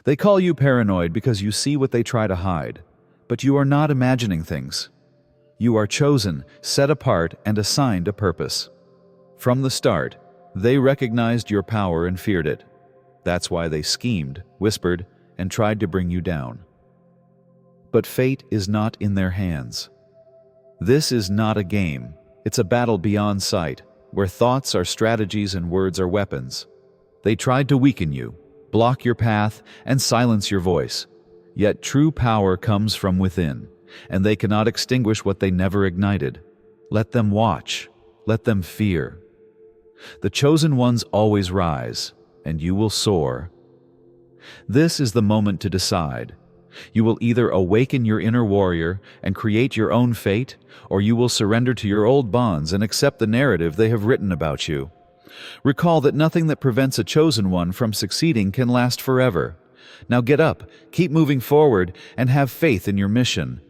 They call you paranoid because you see what they try to hide, but you are not imagining things. You are chosen, set apart, and assigned a purpose. From the start, they recognized your power and feared it. That's why they schemed, whispered, and tried to bring you down. But fate is not in their hands. This is not a game. It's a battle beyond sight, where thoughts are strategies and words are weapons. They tried to weaken you, block your path, and silence your voice. Yet true power comes from within, and they cannot extinguish what they never ignited. Let them watch. Let them fear. The chosen ones always rise, and you will soar. This is the moment to decide. You will either awaken your inner warrior and create your own fate, or you will surrender to your old bonds and accept the narrative they have written about you. Recall that nothing that prevents a chosen one from succeeding can last forever. Now get up, keep moving forward, and have faith in your mission.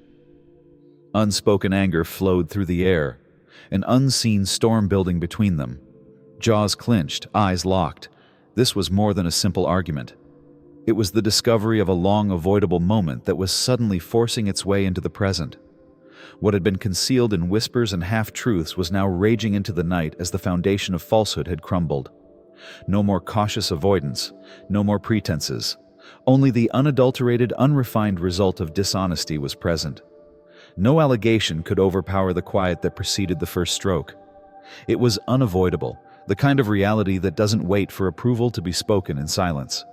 Unspoken anger flowed through the air, an unseen storm building between them. Jaws clenched, eyes locked. This was more than a simple argument. It was the discovery of a long avoidable moment that was suddenly forcing its way into the present. What had been concealed in whispers and half-truths was now raging into the night as the foundation of falsehood had crumbled. No more cautious avoidance, no more pretenses. Only the unadulterated, unrefined result of dishonesty was present. No allegation could overpower the quiet that preceded the first stroke. It was unavoidable, the kind of reality that doesn't wait for approval to be spoken in silence.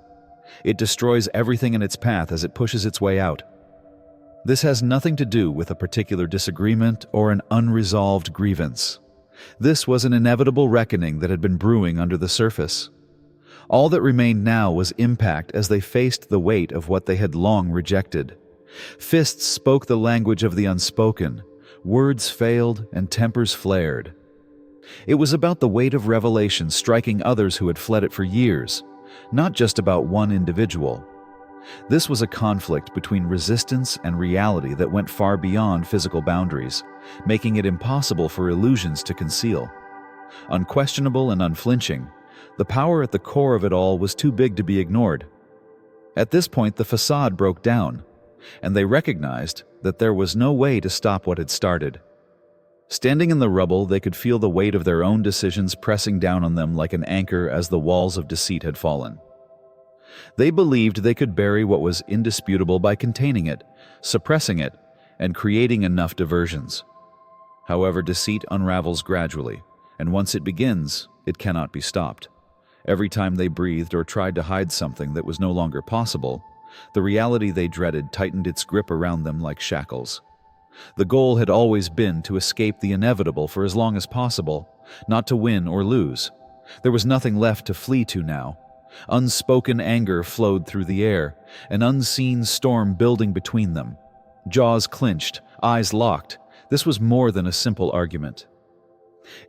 It destroys everything in its path as it pushes its way out. This has nothing to do with a particular disagreement or an unresolved grievance. This was an inevitable reckoning that had been brewing under the surface. All that remained now was impact as they faced the weight of what they had long rejected. Fists spoke the language of the unspoken. Words failed and tempers flared. It was about the weight of revelation striking others who had fled it for years, not just about one individual. This was a conflict between resistance and reality that went far beyond physical boundaries, making it impossible for illusions to conceal. Unquestionable and unflinching, the power at the core of it all was too big to be ignored. At this point, the facade broke down, and they recognized that there was no way to stop what had started. Standing in the rubble, they could feel the weight of their own decisions pressing down on them like an anchor as the walls of deceit had fallen. They believed they could bury what was indisputable by containing it, suppressing it, and creating enough diversions. However, deceit unravels gradually, and once it begins, it cannot be stopped. Every time they breathed or tried to hide something that was no longer possible, the reality they dreaded tightened its grip around them like shackles. The goal had always been to escape the inevitable for as long as possible, not to win or lose. There was nothing left to flee to now. Unspoken anger flowed through the air, an unseen storm building between them. Jaws clenched, eyes locked. This was more than a simple argument.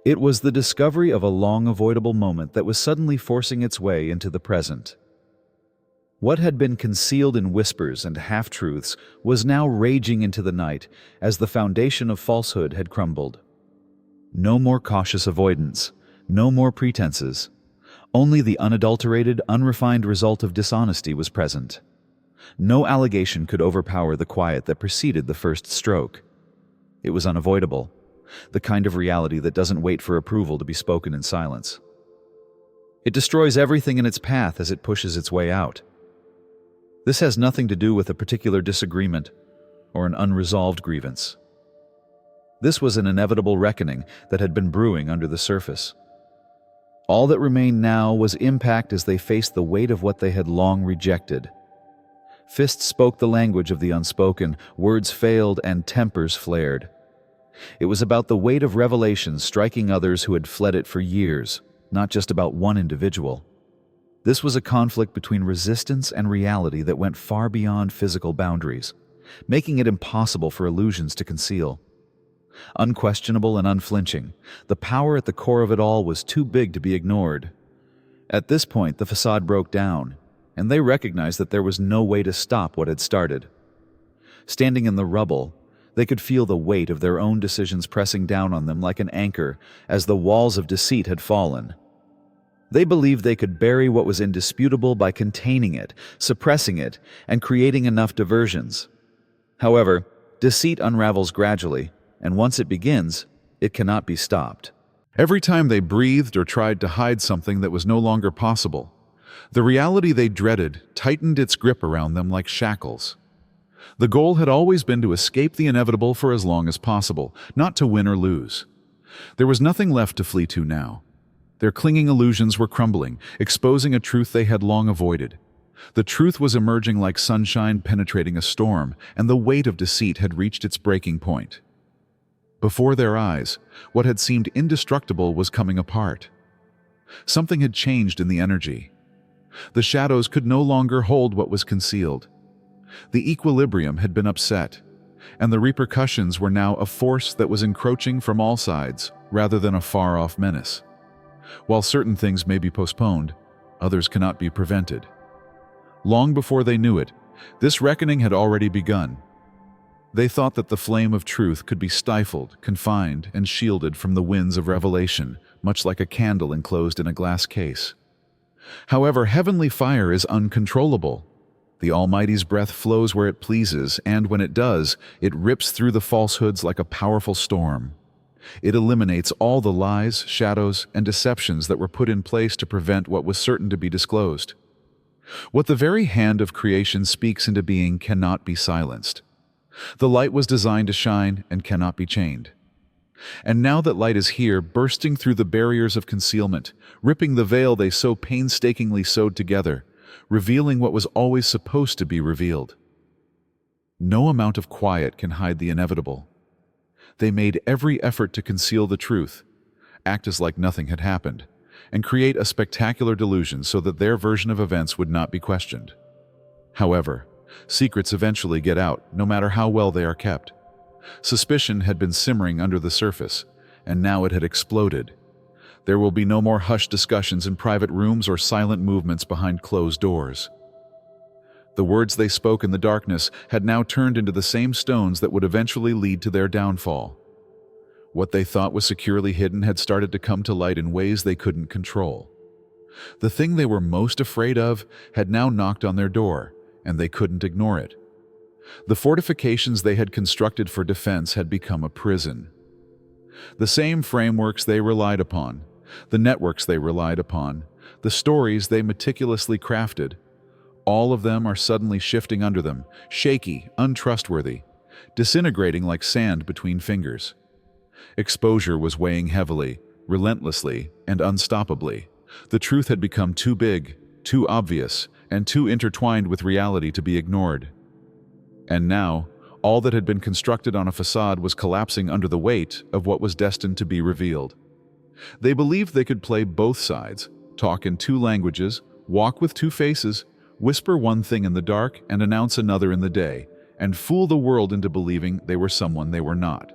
It was the discovery of a long avoidable moment that was suddenly forcing its way into the present. What had been concealed in whispers and half-truths was now raging into the night as the foundation of falsehood had crumbled. No more cautious avoidance, no more pretenses. Only the unadulterated, unrefined result of dishonesty was present. No allegation could overpower the quiet that preceded the first stroke. It was unavoidable, the kind of reality that doesn't wait for approval to be spoken in silence. It destroys everything in its path as it pushes its way out. This has nothing to do with a particular disagreement or an unresolved grievance. This was an inevitable reckoning that had been brewing under the surface. All that remained now was impact as they faced the weight of what they had long rejected. Fists spoke the language of the unspoken, words failed, and tempers flared. It was about the weight of revelation striking others who had fled it for years, not just about one individual. This was a conflict between resistance and reality that went far beyond physical boundaries, making it impossible for illusions to conceal. Unquestionable and unflinching, the power at the core of it all was too big to be ignored. At this point, the facade broke down, and they recognized that there was no way to stop what had started. Standing in the rubble, they could feel the weight of their own decisions pressing down on them like an anchor as the walls of deceit had fallen. They believed they could bury what was indisputable by containing it, suppressing it, and creating enough diversions. However, deceit unravels gradually, and once it begins, it cannot be stopped. Every time they breathed or tried to hide something that was no longer possible, the reality they dreaded tightened its grip around them like shackles. The goal had always been to escape the inevitable for as long as possible, not to win or lose. There was nothing left to flee to now. Their clinging illusions were crumbling, exposing a truth they had long avoided. The truth was emerging like sunshine penetrating a storm, and the weight of deceit had reached its breaking point. Before their eyes, what had seemed indestructible was coming apart. Something had changed in the energy. The shadows could no longer hold what was concealed. The equilibrium had been upset, and the repercussions were now a force that was encroaching from all sides rather than a far-off menace. While certain things may be postponed, others cannot be prevented. Long before they knew it, this reckoning had already begun. They thought that the flame of truth could be stifled, confined, and shielded from the winds of revelation, much like a candle enclosed in a glass case. However, heavenly fire is uncontrollable. The Almighty's breath flows where it pleases, and when it does, it rips through the falsehoods like a powerful storm. It eliminates all the lies, shadows, and deceptions that were put in place to prevent what was certain to be disclosed. What the very hand of creation speaks into being cannot be silenced. The light was designed to shine and cannot be chained. And now that light is here, bursting through the barriers of concealment, ripping the veil they so painstakingly sewed together, revealing what was always supposed to be revealed. No amount of quiet can hide the inevitable. They made every effort to conceal the truth, act as like nothing had happened, and create a spectacular delusion so that their version of events would not be questioned. However, secrets eventually get out, no matter how well they are kept. Suspicion had been simmering under the surface, and now it had exploded. There will be no more hushed discussions in private rooms or silent movements behind closed doors. The words they spoke in the darkness had now turned into the same stones that would eventually lead to their downfall. What they thought was securely hidden had started to come to light in ways they couldn't control. The thing they were most afraid of had now knocked on their door, and they couldn't ignore it. The fortifications they had constructed for defense had become a prison. The same frameworks they relied upon, the networks they relied upon, the stories they meticulously crafted, all of them are suddenly shifting under them, shaky, untrustworthy, disintegrating like sand between fingers. Exposure was weighing heavily, relentlessly, and unstoppably. The truth had become too big, too obvious, and too intertwined with reality to be ignored. And now, all that had been constructed on a facade was collapsing under the weight of what was destined to be revealed. They believed they could play both sides, talk in two languages, walk with two faces, whisper one thing in the dark and announce another in the day, and fool the world into believing they were someone they were not.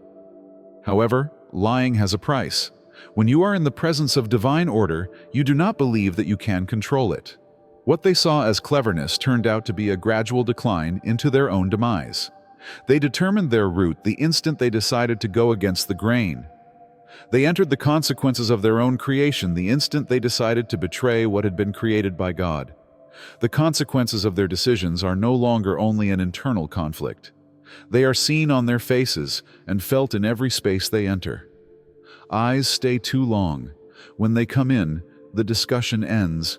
However, lying has a price. When you are in the presence of divine order, you do not believe that you can control it. What they saw as cleverness turned out to be a gradual decline into their own demise. They determined their route the instant they decided to go against the grain. They entered the consequences of their own creation the instant they decided to betray what had been created by God. The consequences of their decisions are no longer only an internal conflict. They are seen on their faces and felt in every space they enter. Eyes stay too long. When they come in, the discussion ends.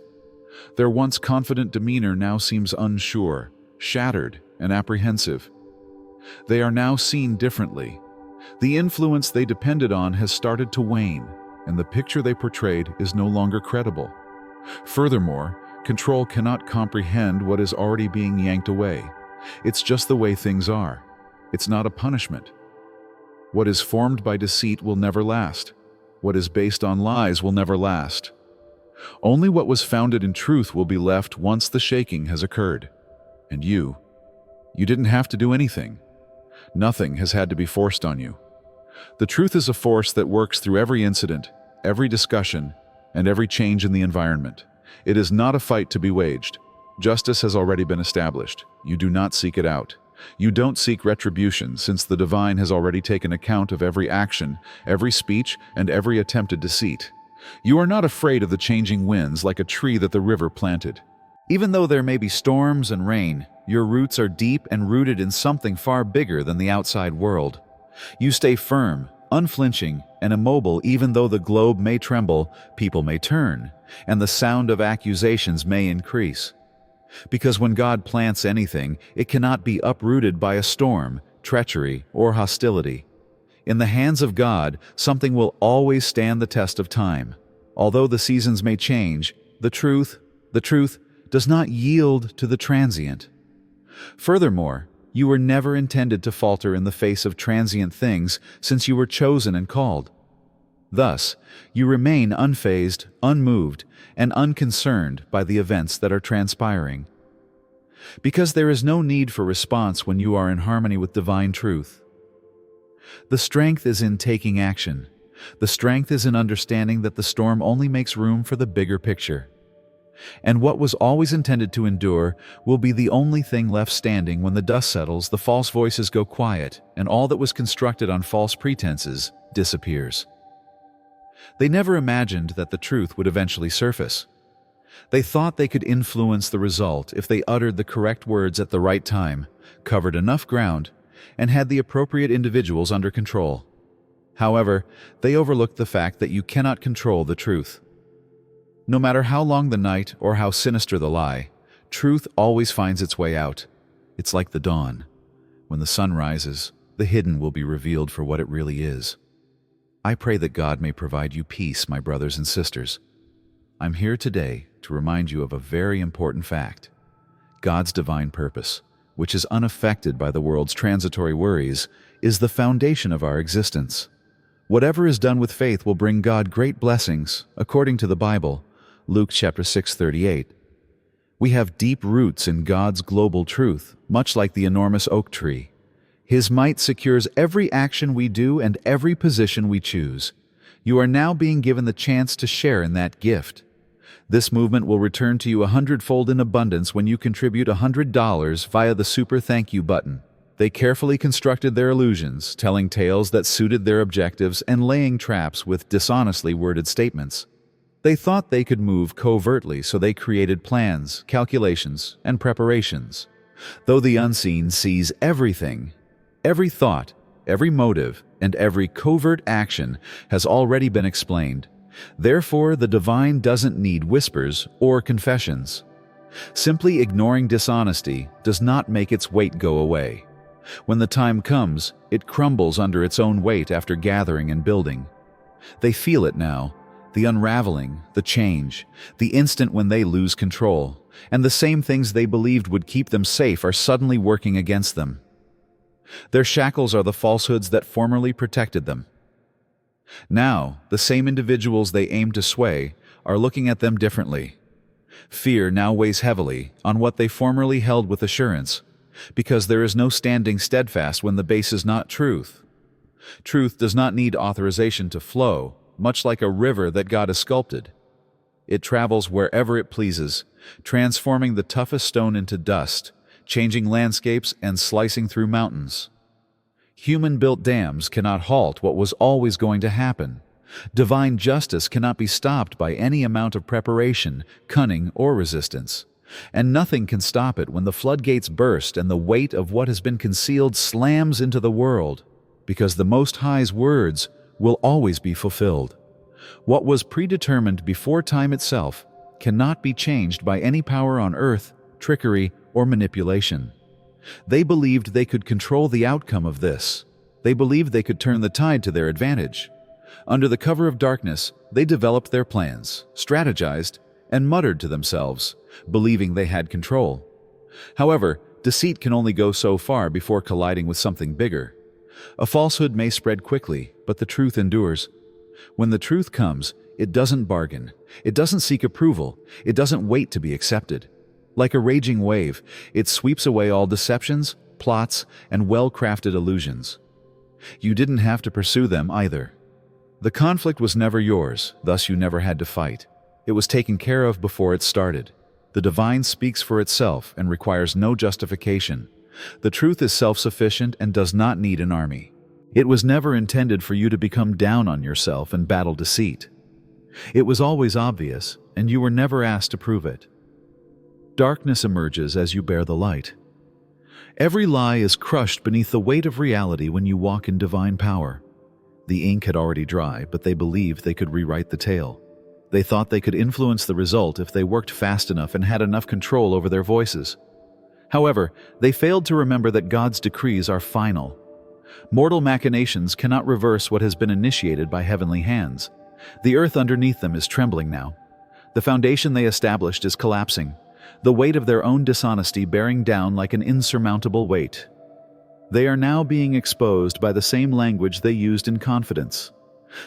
Their once confident demeanor now seems unsure, shattered, and apprehensive. They are now seen differently. The influence they depended on has started to wane, and the picture they portrayed is no longer credible. Furthermore, control cannot comprehend what is already being yanked away. It's just the way things are. It's not a punishment. What is formed by deceit will never last. What is based on lies will never last. Only what was founded in truth will be left once the shaking has occurred. And you didn't have to do anything. Nothing has had to be forced on you. The truth is a force that works through every incident, every discussion, and every change in the environment. It is not a fight to be waged. Justice has already been established. You do not seek it out. You don't seek retribution, since the divine has already taken account of every action, every speech, and every attempted deceit. You are not afraid of the changing winds like a tree that the river planted. Even though there may be storms and rain, your roots are deep and rooted in something far bigger than the outside world. You stay firm, unflinching, and immobile even though the globe may tremble, people may turn, and the sound of accusations may increase. Because when God plants anything, it cannot be uprooted by a storm, treachery, or hostility. In the hands of God, something will always stand the test of time. Although the seasons may change, the truth does not yield to the transient. Furthermore, you were never intended to falter in the face of transient things, since you were chosen and called. Thus, you remain unfazed, unmoved, and unconcerned by the events that are transpiring. Because there is no need for response when you are in harmony with divine truth. The strength is in taking action. The strength is in understanding that the storm only makes room for the bigger picture. And what was always intended to endure will be the only thing left standing when the dust settles, the false voices go quiet, and all that was constructed on false pretenses disappears. They never imagined that the truth would eventually surface. They thought they could influence the result if they uttered the correct words at the right time, covered enough ground, and had the appropriate individuals under control. However, they overlooked the fact that you cannot control the truth. No matter how long the night or how sinister the lie, truth always finds its way out. It's like the dawn. When the sun rises, the hidden will be revealed for what it really is. I pray that God may provide you peace, my brothers and sisters. I'm here today to remind you of a very important fact. God's divine purpose, which is unaffected by the world's transitory worries, is the foundation of our existence. Whatever is done with faith will bring God great blessings, according to the Bible, Luke chapter 6:38. We have deep roots in God's global truth, much like the enormous oak tree. His might secures every action we do and every position we choose. You are now being given the chance to share in that gift. This movement will return to you 100-fold in abundance when you contribute $100 via the Super Thank You button. They carefully constructed their illusions, telling tales that suited their objectives and laying traps with dishonestly worded statements. They thought they could move covertly, so they created plans, calculations, and preparations. Though the unseen sees everything, every thought, every motive, and every covert action has already been explained. Therefore, the divine doesn't need whispers or confessions. Simply ignoring dishonesty does not make its weight go away. When the time comes, it crumbles under its own weight after gathering and building. They feel it now, the unraveling, the change, the instant when they lose control, and the same things they believed would keep them safe are suddenly working against them. Their shackles are the falsehoods that formerly protected them. Now, the same individuals they aim to sway are looking at them differently. Fear now weighs heavily on what they formerly held with assurance, because there is no standing steadfast when the base is not truth. Truth does not need authorization to flow, much like a river that God has sculpted. It travels wherever it pleases, transforming the toughest stone into dust, changing landscapes and slicing through mountains. Human-built dams cannot halt what was always going to happen. Divine justice cannot be stopped by any amount of preparation, cunning, or resistance. And nothing can stop it when the floodgates burst and the weight of what has been concealed slams into the world, because the Most High's words will always be fulfilled. What was predetermined before time itself cannot be changed by any power on earth, trickery, or manipulation. They believed they could control the outcome of this. They believed they could turn the tide to their advantage. Under the cover of darkness, they developed their plans, strategized, and muttered to themselves, believing they had control. However, deceit can only go so far before colliding with something bigger. A falsehood may spread quickly, but the truth endures. When the truth comes, it doesn't bargain. It doesn't seek approval. It doesn't wait to be accepted. Like a raging wave, it sweeps away all deceptions, plots, and well-crafted illusions. You didn't have to pursue them either. The conflict was never yours, thus you never had to fight. It was taken care of before it started. The divine speaks for itself and requires no justification. The truth is self-sufficient and does not need an army. It was never intended for you to become down on yourself and battle deceit. It was always obvious, and you were never asked to prove it. Darkness emerges as you bear the light. Every lie is crushed beneath the weight of reality when you walk in divine power. The ink had already dried, but they believed they could rewrite the tale. They thought they could influence the result if they worked fast enough and had enough control over their voices. However, they failed to remember that God's decrees are final. Mortal machinations cannot reverse what has been initiated by heavenly hands. The earth underneath them is trembling now. The foundation they established is collapsing, the weight of their own dishonesty bearing down like an insurmountable weight. They are now being exposed by the same language they used in confidence.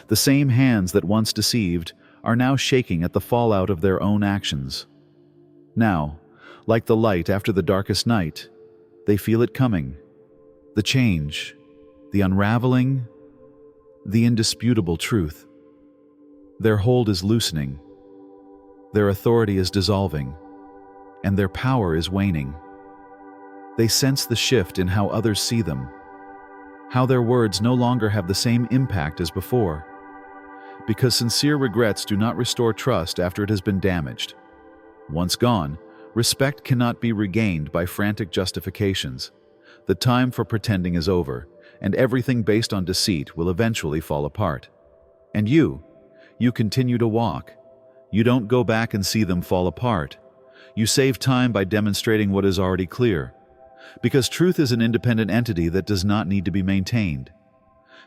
The same hands that once deceived are now shaking at the fallout of their own actions. Now, like the light after the darkest night, they feel it coming. The change, the unraveling, the indisputable truth. Their hold is loosening, their authority is dissolving, and their power is waning. They sense the shift in how others see them, how their words no longer have the same impact as before. Because sincere regrets do not restore trust after it has been damaged. Once gone, respect cannot be regained by frantic justifications. The time for pretending is over, and everything based on deceit will eventually fall apart. And you continue to walk. You don't go back and see them fall apart. You save time by demonstrating what is already clear. Because truth is an independent entity that does not need to be maintained.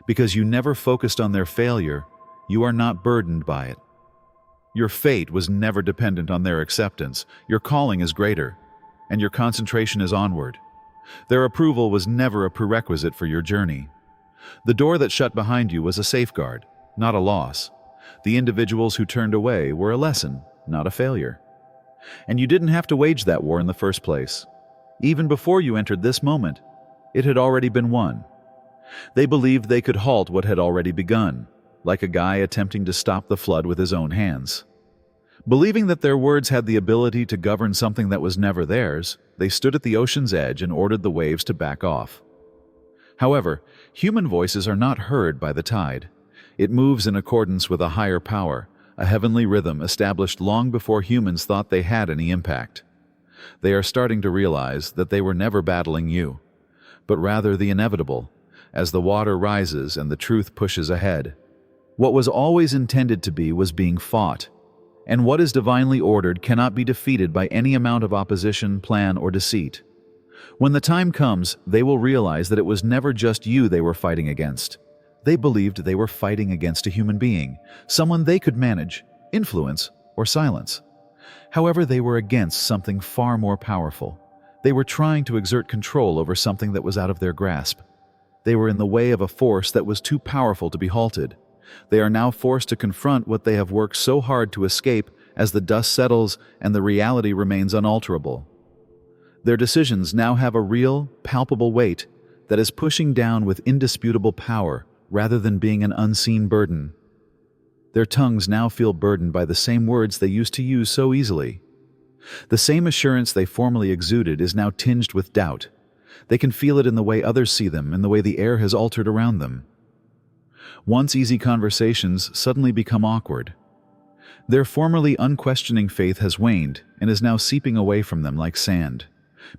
Because you never focused on their failure, you are not burdened by it. Your fate was never dependent on their acceptance. Your calling is greater, and your concentration is onward. Their approval was never a prerequisite for your journey. The door that shut behind you was a safeguard, not a loss. The individuals who turned away were a lesson, not a failure. And you didn't have to wage that war in the first place. Even before you entered this moment, it had already been won. They believed they could halt what had already begun, like a guy attempting to stop the flood with his own hands. Believing that their words had the ability to govern something that was never theirs, they stood at the ocean's edge and ordered the waves to back off. However, human voices are not heard by the tide. It moves in accordance with a higher power, a heavenly rhythm established long before humans thought they had any impact. They are starting to realize that they were never battling you, but rather the inevitable, as the water rises and the truth pushes ahead. What was always intended to be was being fought, and what is divinely ordered cannot be defeated by any amount of opposition, plan, or deceit. When the time comes, they will realize that it was never just you they were fighting against. They believed they were fighting against a human being, someone they could manage, influence, or silence. However, they were against something far more powerful. They were trying to exert control over something that was out of their grasp. They were in the way of a force that was too powerful to be halted. They are now forced to confront what they have worked so hard to escape as the dust settles and the reality remains unalterable. Their decisions now have a real, palpable weight that is pushing down with indisputable power rather than being an unseen burden. Their tongues now feel burdened by the same words they used to use so easily. The same assurance they formerly exuded is now tinged with doubt. They can feel it in the way others see them, in the way the air has altered around them. Once easy conversations suddenly become awkward. Their formerly unquestioning faith has waned and is now seeping away from them like sand,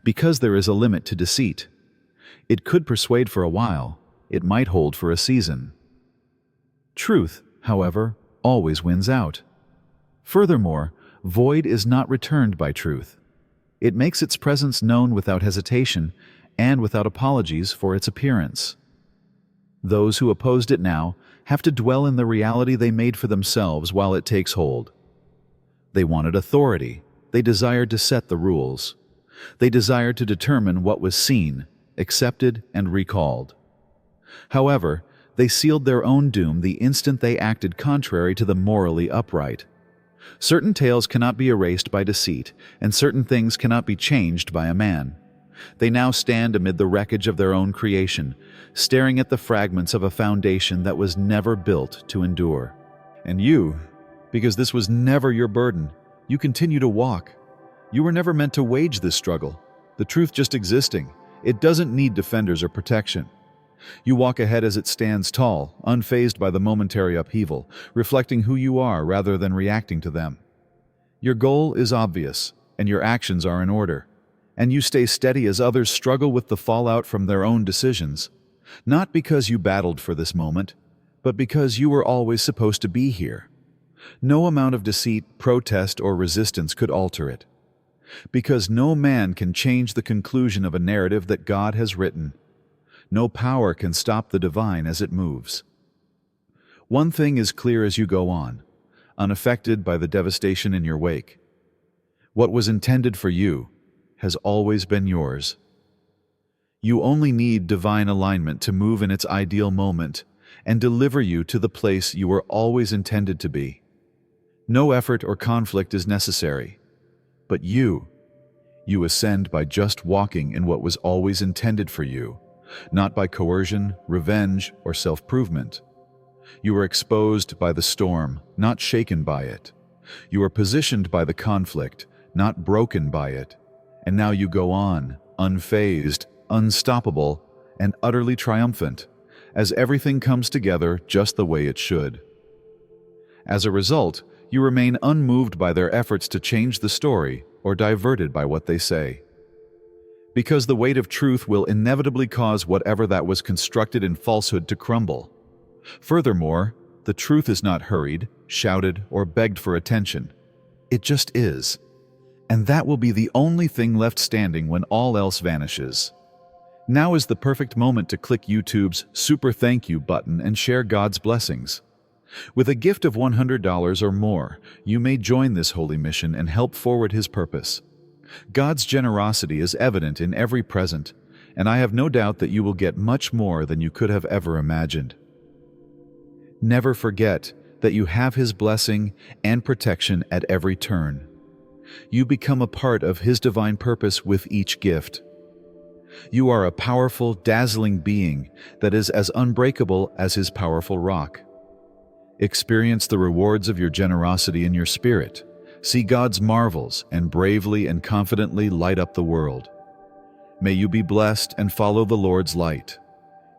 because there is a limit to deceit. It could persuade for a while, it might hold for a season. Truth, however, always wins out. Furthermore, void is not returned by truth. It makes its presence known without hesitation and without apologies for its appearance. Those who opposed it now have to dwell in the reality they made for themselves while it takes hold. They wanted authority. They desired to set the rules. They desired to determine what was seen, accepted, and recalled. However, they sealed their own doom the instant they acted contrary to the morally upright. Certain tales cannot be erased by deceit, and certain things cannot be changed by a man. They now stand amid the wreckage of their own creation, staring at the fragments of a foundation that was never built to endure. And you, because this was never your burden, you continue to walk. You were never meant to wage this struggle. The truth just existing. It doesn't need defenders or protection. You walk ahead as it stands tall, unfazed by the momentary upheaval, reflecting who you are rather than reacting to them. Your goal is obvious, and your actions are in order, and you stay steady as others struggle with the fallout from their own decisions, not because you battled for this moment, but because you were always supposed to be here. No amount of deceit, protest, or resistance could alter it. Because no man can change the conclusion of a narrative that God has written. No power can stop the divine as it moves. One thing is clear as you go on, unaffected by the devastation in your wake. What was intended for you has always been yours. You only need divine alignment to move in its ideal moment and deliver you to the place you were always intended to be. No effort or conflict is necessary, but you ascend by just walking in what was always intended for you, not by coercion, revenge, or self-provement. You are exposed by the storm, not shaken by it. You are positioned by the conflict, not broken by it. And now you go on, unfazed, unstoppable, and utterly triumphant, as everything comes together just the way it should. As a result, you remain unmoved by their efforts to change the story or diverted by what they say. Because the weight of truth will inevitably cause whatever that was constructed in falsehood to crumble. Furthermore, the truth is not hurried, shouted, or begged for attention. It just is. And that will be the only thing left standing when all else vanishes. Now is the perfect moment to click YouTube's Super Thank You button and share God's blessings. With a gift of $100 or more, you may join this holy mission and help forward His purpose. God's generosity is evident in every present, and I have no doubt that you will get much more than you could have ever imagined. Never forget that you have His blessing and protection at every turn. You become a part of His divine purpose with each gift. You are a powerful, dazzling being that is as unbreakable as His powerful rock. Experience the rewards of your generosity in your spirit. See God's marvels and bravely and confidently light up the world. May you be blessed and follow the Lord's light.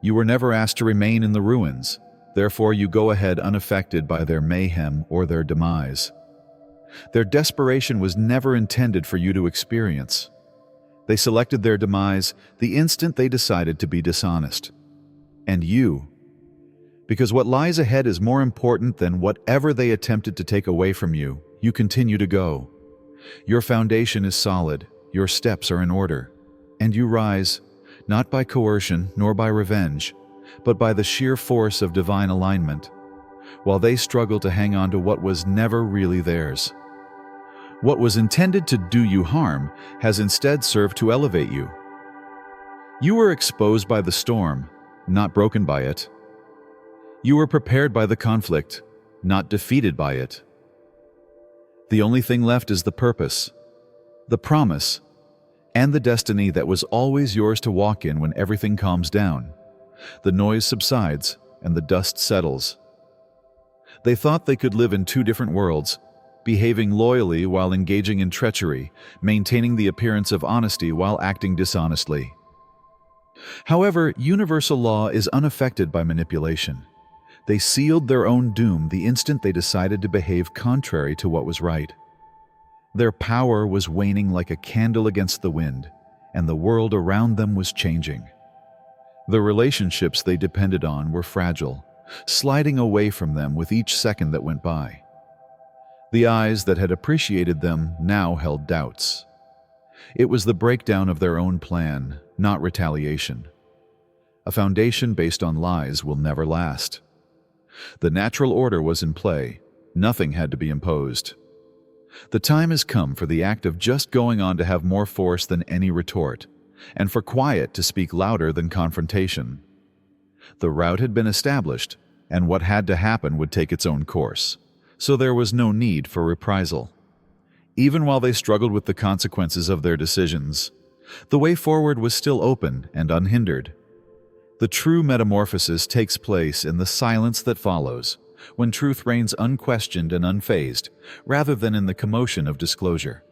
You were never asked to remain in the ruins, therefore you go ahead unaffected by their mayhem or their demise. Their desperation was never intended for you to experience. They selected their demise the instant they decided to be dishonest. And you, because what lies ahead is more important than whatever they attempted to take away from you, you continue to go. Your foundation is solid, your steps are in order, and you rise, not by coercion nor by revenge, but by the sheer force of divine alignment, while they struggle to hang on to what was never really theirs. What was intended to do you harm has instead served to elevate you. You were exposed by the storm, not broken by it. You were prepared by the conflict, not defeated by it. The only thing left is the purpose, the promise, and the destiny that was always yours to walk in when everything calms down. The noise subsides and the dust settles. They thought they could live in two different worlds, behaving loyally while engaging in treachery, maintaining the appearance of honesty while acting dishonestly. However, universal law is unaffected by manipulation. They sealed their own doom the instant they decided to behave contrary to what was right. Their power was waning like a candle against the wind, and the world around them was changing. The relationships they depended on were fragile, sliding away from them with each second that went by. The eyes that had appreciated them now held doubts. It was the breakdown of their own plan, not retaliation. A foundation based on lies will never last. The natural order was in play. Nothing had to be imposed. The time has come for the act of just going on to have more force than any retort, and for quiet to speak louder than confrontation. The route had been established, and what had to happen would take its own course, so there was no need for reprisal. Even while they struggled with the consequences of their decisions, the way forward was still open and unhindered. The true metamorphosis takes place in the silence that follows, when truth reigns unquestioned and unfazed, rather than in the commotion of disclosure.